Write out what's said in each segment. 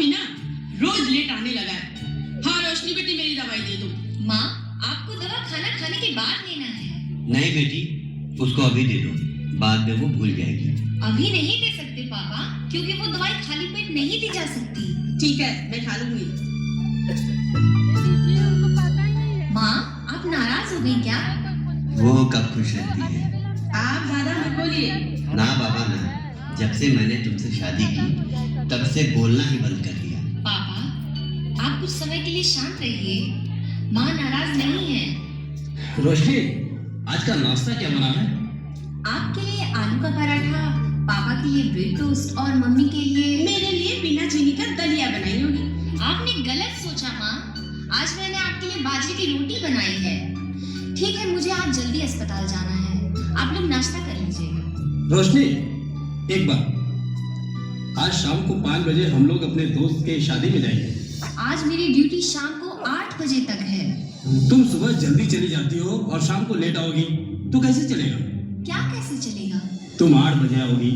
भी ना रोज लेट आने लगा है। हाँ रोशनी बेटी मेरी दवाई दे दो। माँ आपको दवा खाना खाने के बाद लेना है। नहीं बेटी, उसको अभी दे दो, बाद में वो भूल जाएगी। अभी नहीं दे सकते पापा, क्योंकि वो दवाई खाली पेट नहीं दी जा सकती। ठीक है मैं खा लूंगी। माँ आप नाराज हो गई क्या? वो कब खुश रहती है। आप ज्यादा मत बोलिए। ना बाबा ना, जब से मैंने तुमसे शादी की तब से बोलना ही बंद कर दिया। पापा आप कुछ समय के लिए शांत रहिए, माँ नाराज नहीं है। रोशनी, आज का नाश्ता क्या बना है? आपके लिए आलू का पराठा, पापा के लिए ब्रेड टोस्ट और मम्मी के लिए मेरे लिए बिना चीनी का दलिया बनाई होगी। आपने गलत सोचा माँ, आज मैंने आपके लिए बाजरे की रोटी बनाई है। ठीक है मुझे आज जल्दी अस्पताल जाना है, आप लोग नाश्ता कर लीजिएगा। रोशनी, एक बार, आज शाम को 5 बजे हम लोग अपने दोस्त के शादी में जाएंगे। आज मेरी ड्यूटी शाम को 8 बजे तक है। तुम सुबह जल्दी चली जाती हो और शाम को लेट आओगी, तो कैसे चलेगा? क्या कैसे चलेगा? तुम 8 बजे आओगी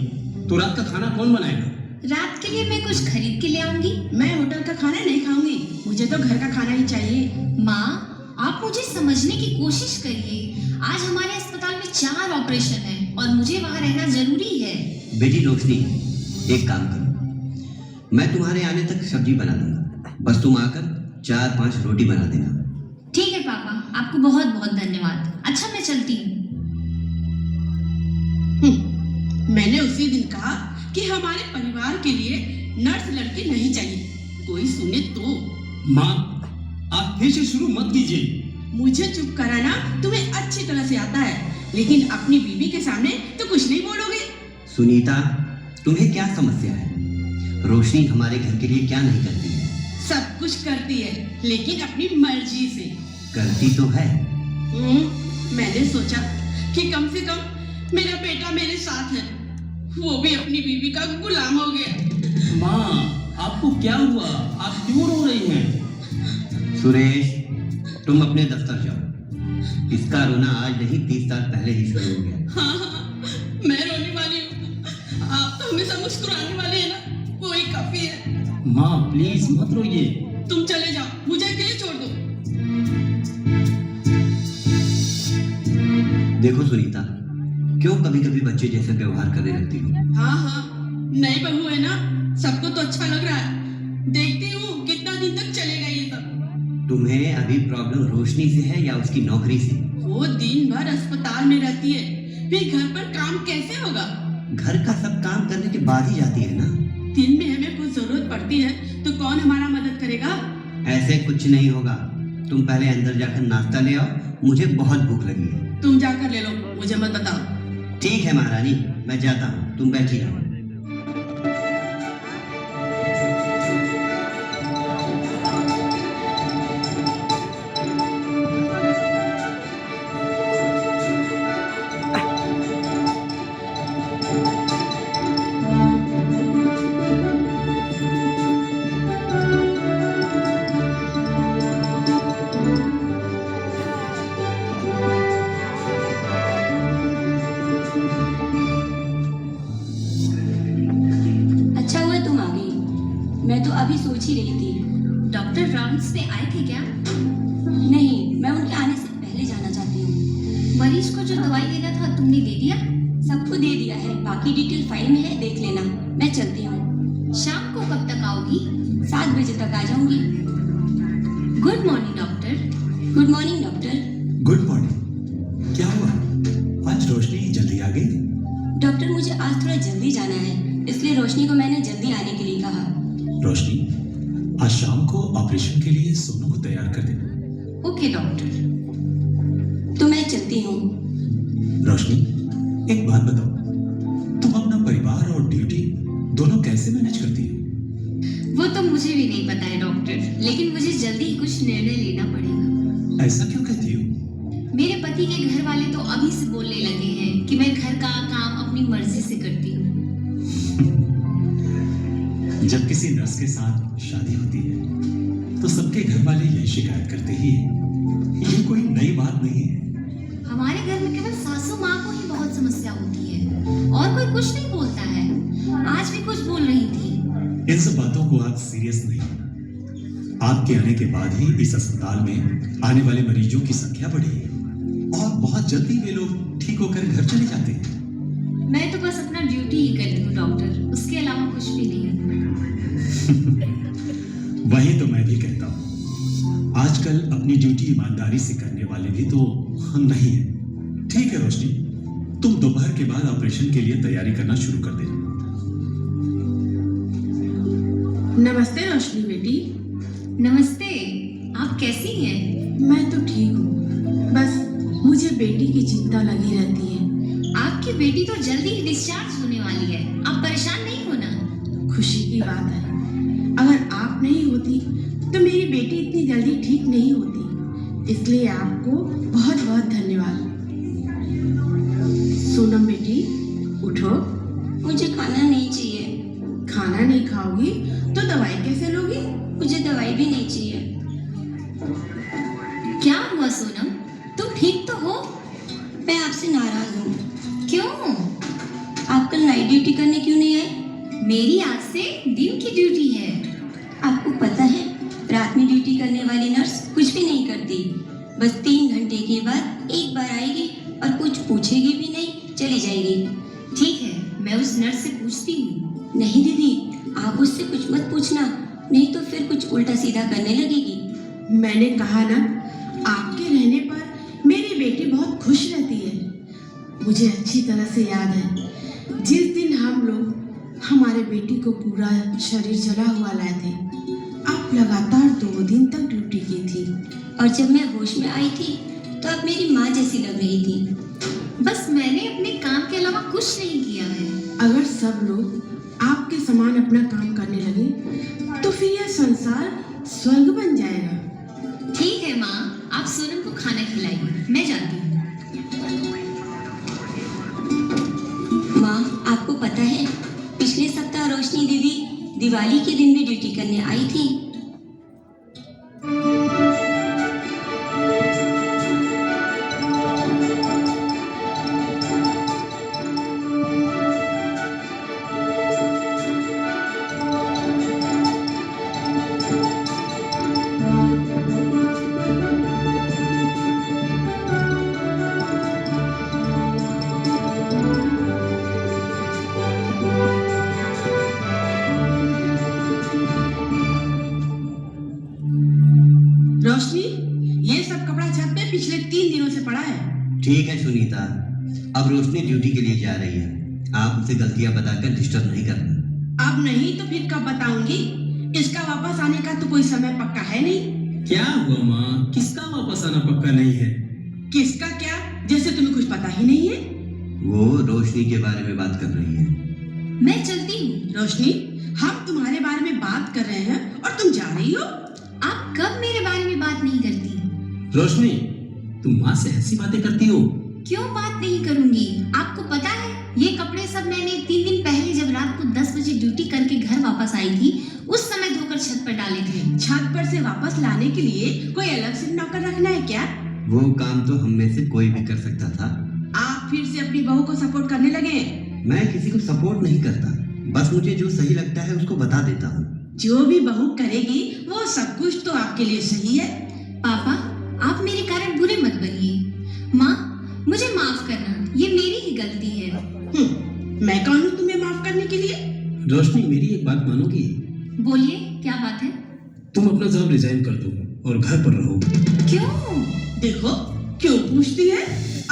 तो रात का खाना कौन बनाएगा? रात के लिए मैं कुछ खरीद के ले आऊंगी। मैं होटल का खाना नहीं खाऊंगी, मुझे तो घर का खाना ही चाहिए। माँ आप मुझे समझने की कोशिश करिए, आज हमारे अस्पताल में 4 ऑपरेशन है और मुझे वहाँ रहना जरूरी है। बेटी रोशनी, एक काम करो, मैं तुम्हारे आने तक सब्जी बना दूंगा, बस तुम आकर 4-5 रोटी बना देना। ठीक है पापा, आपको बहुत बहुत धन्यवाद। अच्छा मैं चलती हूँ। मैंने उसी दिन कहा कि हमारे परिवार के लिए नर्स लड़की नहीं चाहिए, कोई सुने तो। माँ आप फिर से शुरू मत कीजिए। मुझे चुप कराना तुम्हें अच्छी तरह से आता है, लेकिन अपनी बीवी के सामने तो कुछ नहीं बोलोगे। सुनीता, तुम्हें क्या समस्या है? रोशनी हमारे घर के लिए क्या नहीं करती है? सब कुछ करती है, लेकिन अपनी मर्जी से। करती तो है। मैंने सोचा कि कम से कम मेरा बेटा मेरे साथ है, वो भी अपनी बीवी का गुलाम हो गया। माँ आपको क्या हुआ? आप क्यों रो रही हैं? सुरेश, तुम अपने दफ्तर जाओ। इसका रोना आज नहीं 30 साल पहले ही शुरू हो गया। हाँ, मैं रोने वाली हूँ, आप तो हमेशा मुस्कुराने वाले हैं ना, वही काफी है। माँ प्लीज मत रोइए। तुम चले जाओ, मुझे अकेले छोड़ दो। देखो सुनीता, क्यों कभी कभी बच्चे जैसे व्यवहार करने लगती हो? हाँ, नई बहू है ना, सबको तो अच्छा लग रहा है। देखती हूँ कितना दिन तक चलेगा ये सब। तुम्हें अभी प्रॉब्लम रोशनी से है या उसकी नौकरी से? वो दिन भर अस्पताल में रहती है, फिर घर पर काम कैसे होगा? घर का सब काम करने के बाद ही जाती है ना। दिन में हमें कुछ जरूरत पड़ती है तो कौन हमारा मदद करेगा? ऐसे कुछ नहीं होगा, तुम पहले अंदर जाकर नाश्ता ले आओ, मुझे बहुत भूख लगी है। तुम जाकर ले लो, मुझे मत बताओ। ठीक है महारानी, मैं जाता हूँ, तुम बैठी रहो। मैं तो अभी सोच ही रही थी। डॉक्टर राउंड्स पे आए थे क्या? नहीं, मैं उनके आने से पहले जाना चाहती हूँ। मरीज को जो दवाई देना था तुमने दे दिया? सबको दे दिया है, बाकी डिटेल फाइल में है, देख लेना। मैं चलती हूँ। शाम को कब तक आओगी? 7 बजे तक आ जाऊंगी। Good morning doctor. Good morning doctor. Good morning. क्या हुआ, आज रोशनी जल्दी आ गई? डॉक्टर मुझे आज थोड़ा जल्दी जाना है, इसलिए रोशनी को मैंने जल्दी आने के लिए कहा। रोशनी, आज शाम को ऑपरेशन के लिए सोनू को तैयार कर देना। Okay doctor. तो मैं चलती हूँ। रोशनी, एक बात बताओ, तुम अपना परिवार और ड्यूटी दोनों कैसे मैनेज करती हो? वो तो मुझे भी नहीं पता है डॉक्टर, लेकिन मुझे जल्दी ही कुछ निर्णय लेना पड़ेगा। ऐसा क्यों कहती हो? मेरे पति के घर वाले तो अभी से बोलने लगे हैं कि मैं घर का काम अपनी मर्जी से करती हूँ। जब किसी नर्स के साथ शादी होती है तो सबके घर वाले यही शिकायत करते ही हैं। ये कोई नई बात नहीं है। हमारे घर में केवल सासू माँ को ही बहुत समस्या होती है और कोई कुछ नहीं बोलता है। आज भी कुछ बोल रही थी। इन सब बातों को आप सीरियस नहीं लेना। आपके आने के बाद ही इस अस्पताल में आने वाले मरीजों की संख्या बढ़ी है और बहुत जल्दी वे लोग ठीक होकर घर चले जाते हैं। मैं तो बस अपना ड्यूटी ही करती हूँ डॉक्टर, उसके अलावा कुछ भी नहीं। वही तो मैं भी कहता हूँ, आजकल अपनी ड्यूटी ईमानदारी से करने वाले भी तो हम नहीं हैं। ठीक है रोशनी, तुम दोपहर के बाद ऑपरेशन के लिए तैयारी करना शुरू कर देना। नमस्ते रोशनी बेटी। नमस्ते, आप कैसी हैं? मैं तो ठीक हूँ, बस मुझे बेटी की चिंता लगी रहती है। आपकी बेटी तो जल्दी ही डिस्चार्ज होने वाली है, आप परेशान नहीं होना। खुशी की बात है, अगर आप नहीं होती तो मेरी बेटी इतनी जल्दी ठीक नहीं होती, इसलिए आपको बहुत बहुत धन्यवाद। सोनम बेटी उठो। मुझे खाना नहीं चाहिए। खाना नहीं खाओगी तो दवाई कैसे लोगी? मुझे दवाई भी नहीं चाहिए। क्या हुआ सोनम, तुम ठीक तो हो? मैं आपसे नाराज हूँ। क्यों? आप कल नाइट ड्यूटी करने क्यों नहीं आए? मेरी आज से दिन की ड्यूटी है। आपको पता है, रात में ड्यूटी करने वाली नर्स कुछ भी नहीं करती, बस 3 घंटे के बाद एक बार आएगी और कुछ पूछेगी भी नहीं, चली जाएगी। ठीक है, मैं उस नर्स से पूछती हूँ। नहीं दीदी, आप उससे कुछ मत पूछना, नहीं तो फिर कुछ उल्टा सीधा करने लगेगी। मैंने कहा ना, आपके रहने पर मेरी बेटी बहुत खुश रहती है। मुझे अच्छी तरह से याद है जिस दिन हम लोग हमारे बेटी को पूरा शरीर जला हुआ लाए थे। आप लगातार 2 दिन तक ड्यूटी की थी और जब मैं होश में आई थी तो आप मेरी माँ जैसी लग रही थी। बस मैंने अपने काम के अलावा कुछ नहीं किया है। अगर सब लोग आपके समान अपना काम करने लगे तो फिर यह संसार स्वर्ग बन जाएगा। ठीक है माँ, आप सोनम को खाना खिलाइए, मैं जाती हूँ। माँ, आपको पता है, पिछले सप्ताह रोशनी दीदी दिवाली के दिन भी ड्यूटी करने आई थी। रोशनी, ये सब कपड़ा छत पे पिछले 3 दिनों से पड़ा है। ठीक है सुनीता, अब रोशनी ड्यूटी के लिए जा रही है, आप उसे गलतियां बताकर डिस्टर्ब नहीं करना। अब नहीं तो फिर कब बताऊंगी? इसका वापस आने का तो कोई समय पक्का है नहीं। क्या हुआ माँ, किसका वापस आना पक्का नहीं है? किसका क्या, जैसे तुम्हें कुछ पता ही नहीं है। वो रोशनी के बारे में बात कर रही है। मैं चलती हूँ। रोशनी, हम तुम्हारे बारे में बात कर रहे हैं और तुम जा रही हो। आप कब मेरे बारे में बात नहीं करती? रोशनी, तुम माँ से ऐसी बातें करती हो? क्यों बात नहीं करूंगी? आपको पता है, ये कपड़े सब मैंने 3 दिन पहले जब रात को 10 बजे ड्यूटी करके घर वापस आई थी, उस समय धोकर छत पर डाले थे। छत पर से वापस लाने के लिए कोई अलग से नौकर रखना है क्या? वो काम तो हम में से कोई भी कर सकता था। आप फिर से अपनी बहू को सपोर्ट करने लगे। मैं किसी को सपोर्ट नहीं करता, बस मुझे जो सही लगता है उसको बता देता हूँ। जो भी बहू करेगी वो सब कुछ तो आपके लिए सही है। पापा, आप मेरे कारण बुरे मत बनिए। माँ, मुझे माफ करना, ये मेरी ही गलती है। मैं कौन हूँ तुम्हें माफ करने के लिए? रोशनी, मेरी एक बात मानोगी? बोलिए, क्या बात है? तुम अपना जॉब रिजाइन कर दो और घर पर रहो। क्यों? देखो, क्यों पूछती है?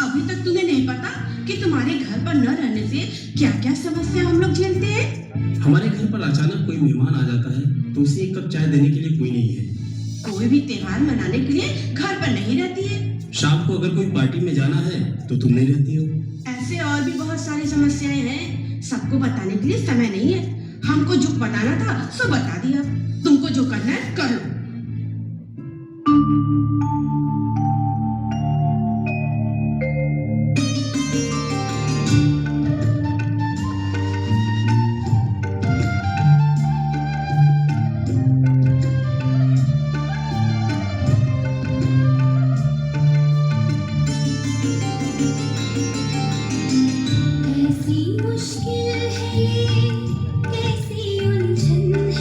अभी तक तुम्हें नहीं पता कि तुम्हारे घर पर न रहने से क्या क्या समस्या हम लोग झेलते हैं? हमारे घर पर अचानक कोई मेहमान आ जाता है तो उसे एक कप चाय देने के लिए कोई नहीं है। कोई भी त्योहार मनाने के लिए घर पर नहीं रहती है। शाम को अगर कोई पार्टी में जाना है तो तुम नहीं रहती हो। ऐसे और भी बहुत सारी समस्याएं हैं, सबको बताने के लिए समय नहीं है। हमको जो बताना था सो बता दिया, तुमको जो करना है कर लो। कैसी मुश्किल है ये, कैसी उलझन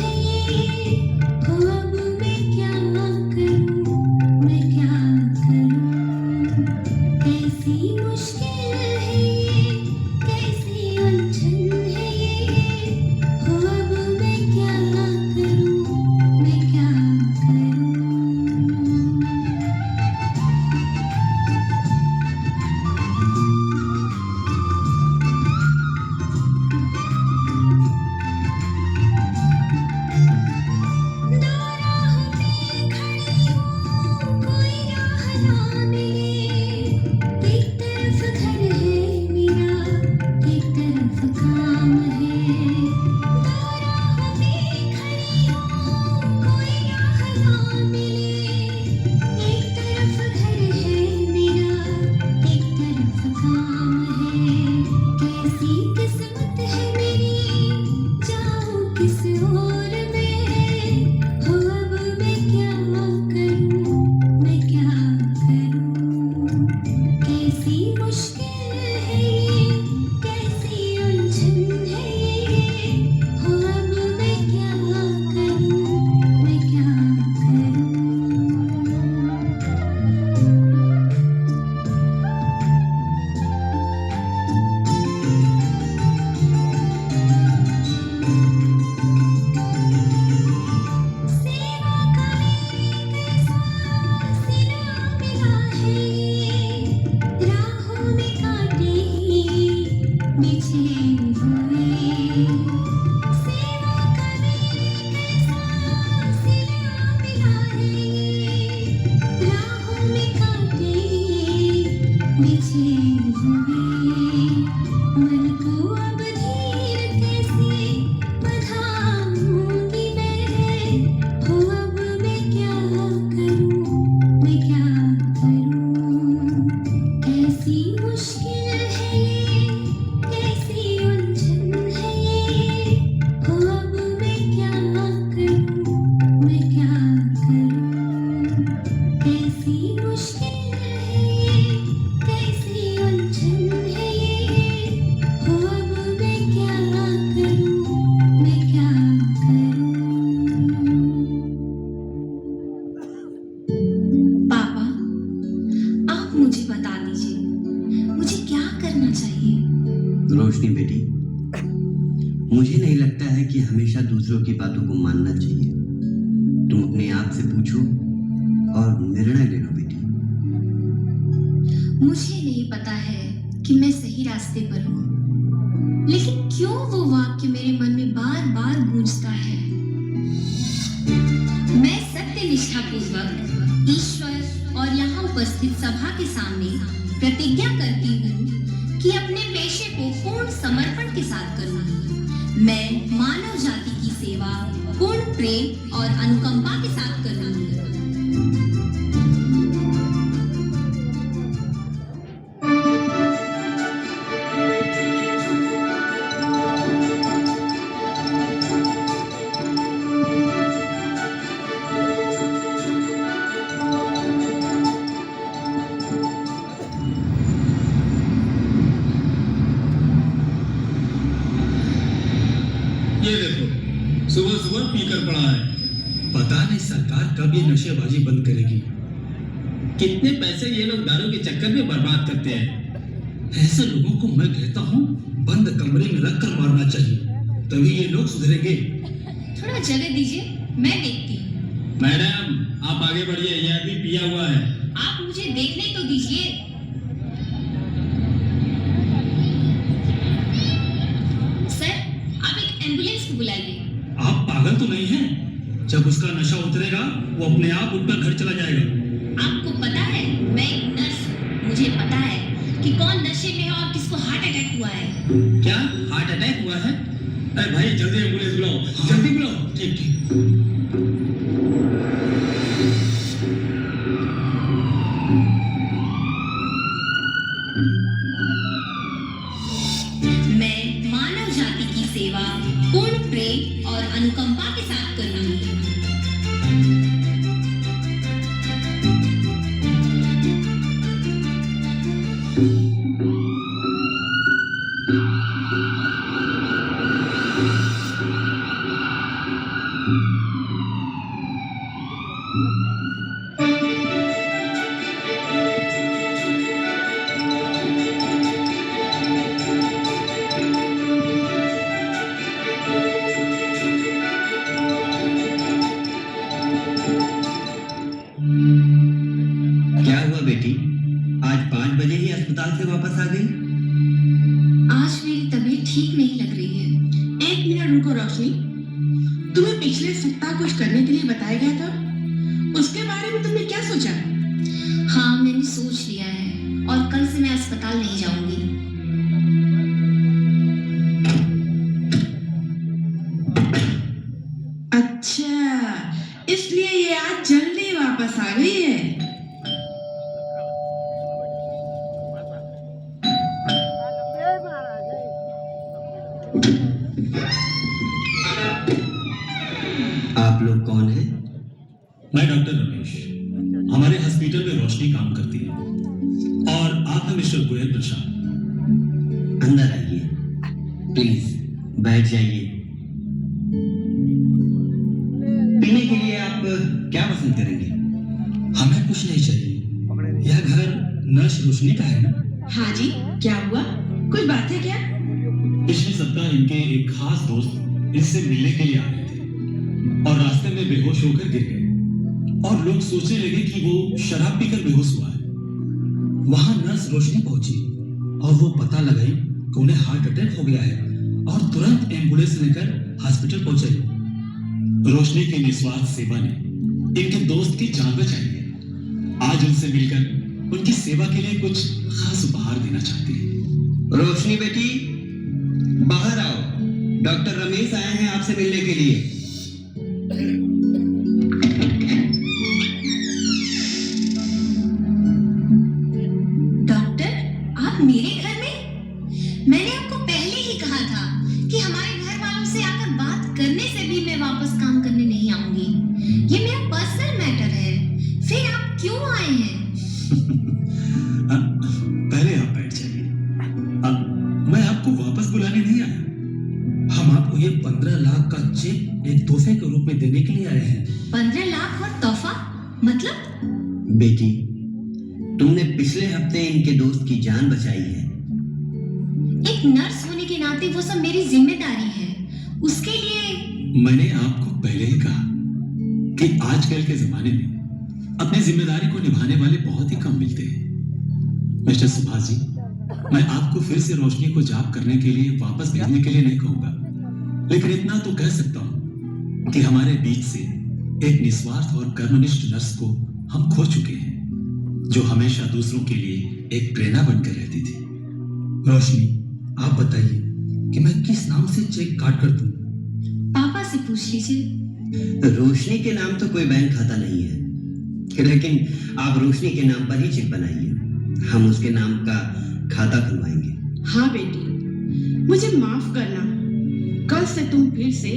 रोशनी बेटी, मुझे नहीं लगता है कि हमेशा दूसरों की बातों को मानना चाहिए। तुम अपने आप से पूछो और निर्णय ले लो बेटी। मुझे नहीं पता है कि मैं सही रास्ते पर हूँ, लेकिन क्यों वो वाक्य मेरे मन में बार बार गूंजता है। मैं सत्य निष्ठापूर्वक ईश्वर और यहाँ उपस्थित सभा के सामने प्रतिज्ञा करती हूँ कि अपने पेशे को पूर्ण समर्पण के साथ करूँगी। मैं मानव जाति की सेवा पूर्ण प्रेम और अनुकंपा के साथ करूँगी। ये देखो, सुबह सुबह पीकर पड़ा है। पता नहीं सरकार कब ये नशेबाजी बंद करेगी। कितने पैसे ये लोग दारू के चक्कर में बर्बाद करते हैं। ऐसे लोगों को मैं कहता हूँ बंद कमरे में रखकर मारना चाहिए, तभी ये लोग सुधरेंगे। थोड़ा जगह दीजिए, मैं देखती हूँ। मैडम, आप आगे बढ़िए, यह अभी पिया हुआ है। आप मुझे देखने तो दीजिए। सर, आप एक एम्बुलेंस को बुलाइए। आप पागल तो नहीं हैं? जब उसका नशा उतरेगा वो अपने आप उठकर घर चला जाएगा। आपको पता है, मैं एक नर्स हूँ। मुझे पता है कि कौन नशे में है और किसको हार्ट अटैक हुआ है। क्या हार्ट अटैक हुआ है? अरे भाई, जल्दी एम्बुलेंस बुलाओ, जल्दी बुलाओ। ठीक ठीक। मैं मानव जाति की सेवा पूर्ण प्रेम और अनुकंपा के साथ करूँगी। क्या हुआ बेटी, आज 5 बजे ही अस्पताल से वापस आ गई? आज मेरी तबीयत ठीक नहीं लग रही है। 1 मिनट रुको रोशनी, तुम्हें पिछले सप्ताह कुछ करने के लिए बताया गया था, उसके बारे में तुमने क्या सोचा? हाँ, मैंने सोच लिया है और कल से मैं अस्पताल नहीं जाऊंगी। अच्छा, इसलिए ये आज जल्दी वापस आ गई है। आप लोग कौन हैं? मैं डॉक्टर रमेश, हमारे हॉस्पिटल में रोशनी काम करती है, और आप हैं मिस्टर गोयल प्रसाद। अंदर आइए, प्लीज बैठ जाइए। पीने के लिए आप क्या पसंद करेंगे? हमें कुछ नहीं चाहिए। यह घर नर्स रोशनी का है ना? हाँ जी, क्या हुआ? कोई बात है क्या? पिछले सप्ताह इनके एक खास दोस्त इनसे मिलने के लिए आ रहे थे और रास्ते में बेहोश होकर गिर गए, और लोग सोचने लगे कि वो शराब पीकर बेहोश हुआ है। वहां नर्स रोशनी पहुंची और वो पता लगाई कि उन्हें हार्ट अटैक हो गया है, और तुरंत एम्बुलेंस लेकर हॉस्पिटल पहुंचे। रोशनी की निस्वार्थ सेवा ने इनके दोस्त की जान बचाई है। आज उनसे मिलकर उनकी सेवा के लिए कुछ खास उपहार देना चाहती है। रोशनी बेटी, बाहर आओ, डॉक्टर रमेश आए हैं आपसे मिलने के लिए। डॉक्टर, आप मेरे घर में? मैंने आपको पहले ही कहा था कि हमारे घर वालों से आकर बात करने से भी मैं वापस काम करने नहीं आऊंगी। ये मेरा पर्सनल मैटर है, फिर आप क्यों आए हैं? पहले आप बैठ जाइए। मैं आपको वापस बुलाने नहीं आया। हम आपको ये 15 लाख का चेक एक तोहफे के रूप में देने के लिए आए हैं। 15 लाख और तोहफा? मतलब? बेटी, तुमने पिछले हफ्ते इनके दोस्त की जान बचाई है। एक नर्स होने के नाते वो सब मेरी जिम्मेदारी है। उसके लिए मैंने आपको पहले ही कहा कि आजकल के जमाने में अपनी जिम्मेदारी को निभाने वाले बहुत ही कम मिलते हैं। मिस्टर सुभाष जी, मैं आपको फिर से रोशनी को जॉब करने के लिए वापस भेजने के लिए नहीं कहूंगा, लेकिन इतना तो कह सकता हूं कि हमारे बीच से एक निस्वार्थ और कर्मनिष्ठ नर्स को हम खो चुके हैं, जो हमेशा दूसरों के लिए एक प्रेरणा बनकर रहती थी। रोशनी, आप बताइए कि मैं किस नाम से चेक काट कर दूं? पापा से पूछ लीजिए। रोशनी के नाम तो कोई बैंक खाता नहीं है, लेकिन आप रोशनी के नाम पर ही चेक बनाइए, हम उसके नाम का खाता खुलवाएंगे। हाँ बेटी, मुझे माफ करना, कल से तुम फिर से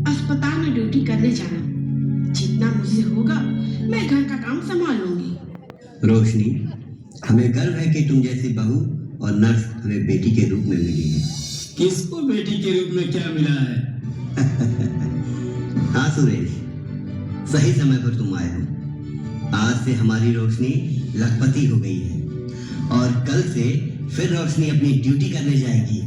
अस्पताल में ड्यूटी करने जाना। जितना मुझसे होगा मैं घर का काम संभाल लूंगी। रोशनी, हमें गर्व है कि तुम जैसी बहू और नर्स हमें बेटी के रूप में मिली है। किसको बेटी के रूप में क्या मिला है? हाँ सुरेश, सही समय पर तुम आए हो। आज से हमारी रोशनी लखपति हो गई है और कल से फिर रोशनी अपनी ड्यूटी करने जाएगी।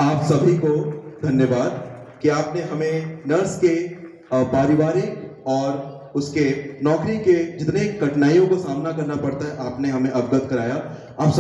आप सभी को धन्यवाद कि आपने हमें नर्स के पारिवारिक और उसके नौकरी के जितने कठिनाइयों को सामना करना पड़ता है आपने हमें अवगत कराया। आप सब